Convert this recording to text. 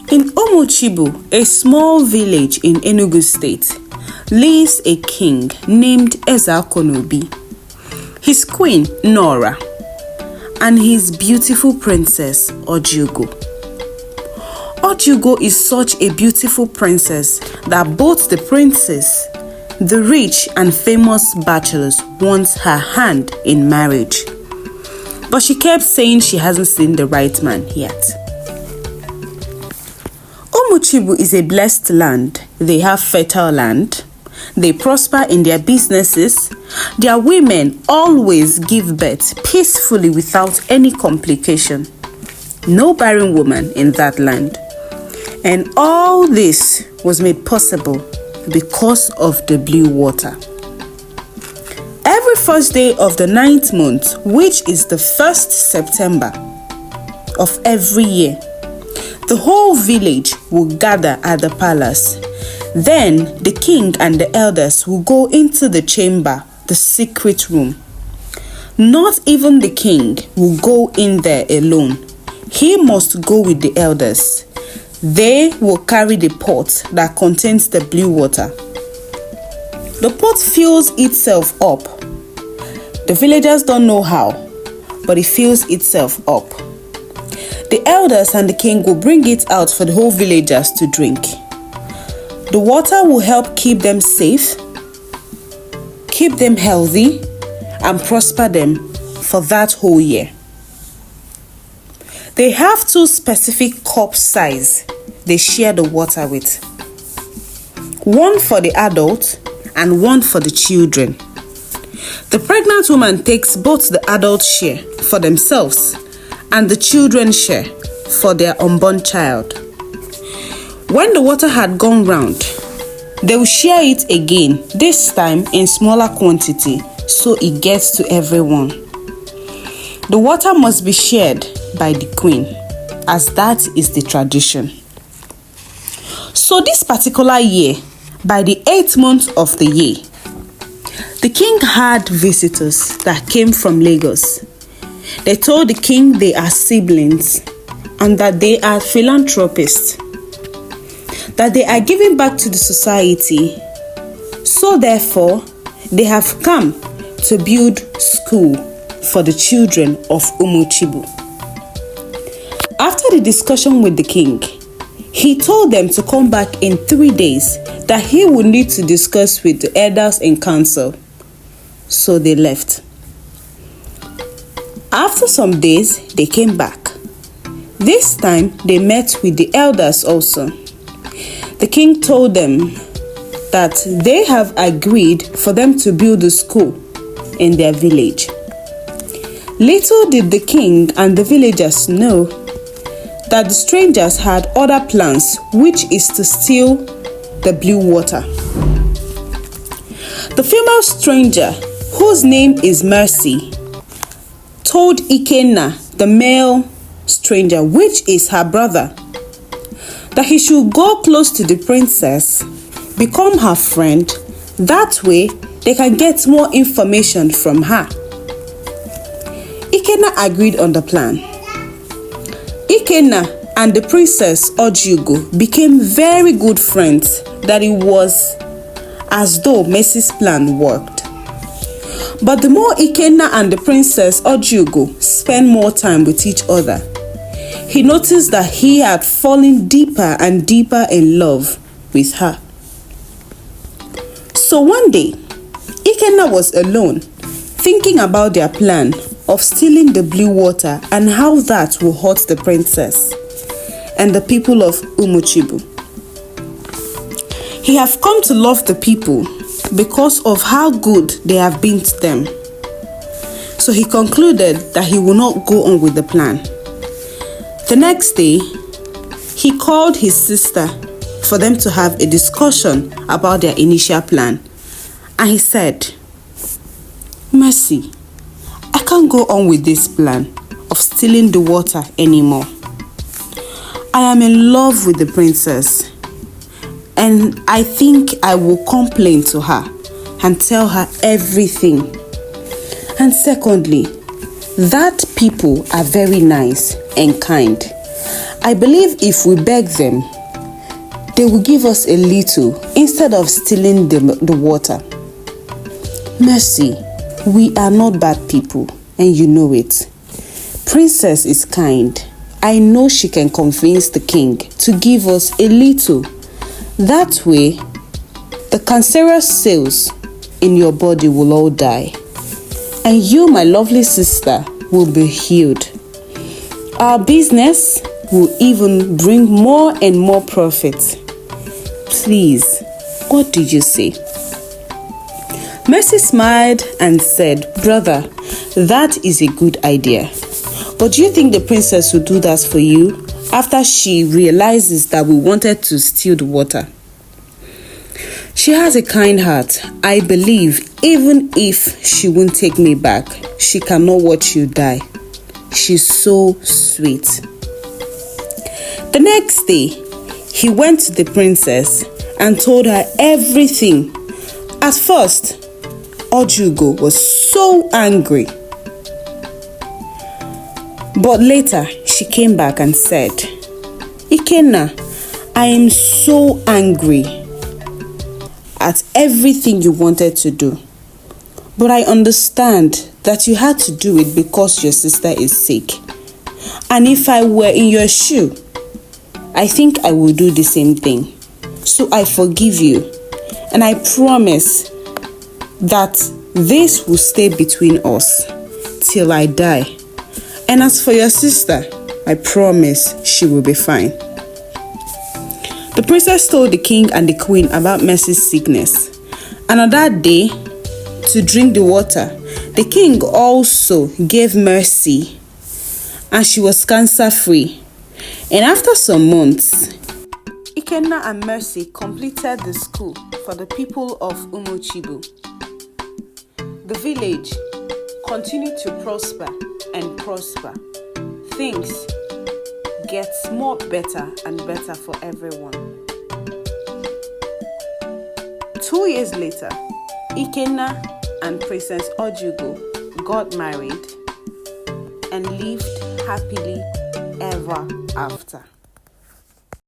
In Umuchibu, a small village in Enugu State, lives a king named Ezeakonobi, his queen Nora, and his beautiful princess Ojugo. Ojugo is such a beautiful princess that both the princess, the rich and famous bachelors want her hand in marriage. But she kept saying she hasn't seen the right man yet. Umuchibu is a blessed land. They have fertile land. They prosper in their businesses. Their women always give birth peacefully without any complication. No barren woman in that land. And all this was made possible because of the blue water. Every first day of the 9th month, which is the 1st September of every year, the whole village will gather at the palace. Then the king and the elders will go into the chamber, the secret room. Not even the king will go in there alone. He must go with the elders. They will carry the pot that contains the blue water. The pot fills itself up. The villagers don't know how, but it fills itself up. The elders and the king will bring it out for the whole villagers to drink. The water will help keep them safe, keep them healthy, and prosper them for that whole year. They have 2 specific cup size they share the water with. One for the adult and one for the children. The pregnant woman takes both the adult share for themselves and the children share for their unborn child. When the water had gone round, they will share it again, this time in smaller quantity, so it gets to everyone. The water must be shared by the queen, as that is the tradition. So this particular year, by the 8th month of the year, the king had visitors that came from Lagos. They told the king they are siblings and that they are philanthropists, that they are giving back to the society. So therefore, they have come to build school for the children of Umuchibu. After the discussion with the king, he told them to come back in 3 days, that he would need to discuss with the elders in council. So they left. After some days, they came back. This time, they met with the elders also. The king told them that they have agreed for them to build a school in their village. Little did the king and the villagers know that the strangers had other plans, which is to steal the blue water. The female stranger, whose name is Mercy, told Ikenna, the male stranger, which is her brother, that he should go close to the princess, become her friend. That way, they can get more information from her. Ikenna agreed on the plan. Ikenna and the princess Ojugo became very good friends, that it was as though Mercy's plan worked. But the more Ikenna and the princess Ojugo spent more time with each other, he noticed that he had fallen deeper and deeper in love with her. So one day, Ikenna was alone, thinking about their plan of stealing the blue water and how that will hurt the princess and the people of Umuchibu. He have come to love the people because of how good they have been to them. So he concluded that he will not go on with the plan. The next day, he called his sister for them to have a discussion about their initial plan. And he said, "Mercy, I can't go on with this plan of stealing the water anymore. I am in love with the princess, and I think I will complain to her and tell her everything. And secondly, that people are very nice and kind. I believe if we beg them, they will give us a little instead of stealing the water. Mercy, we are not bad people, and you know it. Princess is kind. I know she can convince the king to give us a little. That way, the cancerous cells in your body will all die, and you, my lovely sister, will be healed. Our business will even bring more and more profit. Please, what did you say? Mercy smiled and said, brother, that is a good idea. But do you think the princess will do that for you after she realizes that we wanted to steal the water? She has a kind heart. I believe even if she won't take me back, she cannot watch you die. She's so sweet. The next day, he went to the princess and told her everything. At first, Ojugo was so angry. But later, she came back and said, Ikenna, I am so angry at everything you wanted to do. But I understand that you had to do it because your sister is sick. And if I were in your shoe, I think I will do the same thing. So I forgive you. And I promise that this will stay between us till I die. And as for your sister, I promise she will be fine. The princess told the king and the queen about Mercy's sickness. And on that day, to drink the water, the king also gave Mercy, and she was cancer-free. And after some months, Ikenna and Mercy completed the school for the people of Umochibu. The village continued to prosper and prosper. Things get more better and better for everyone. 2 years later, Ikenna and Princess Ojugo got married and lived happily ever after.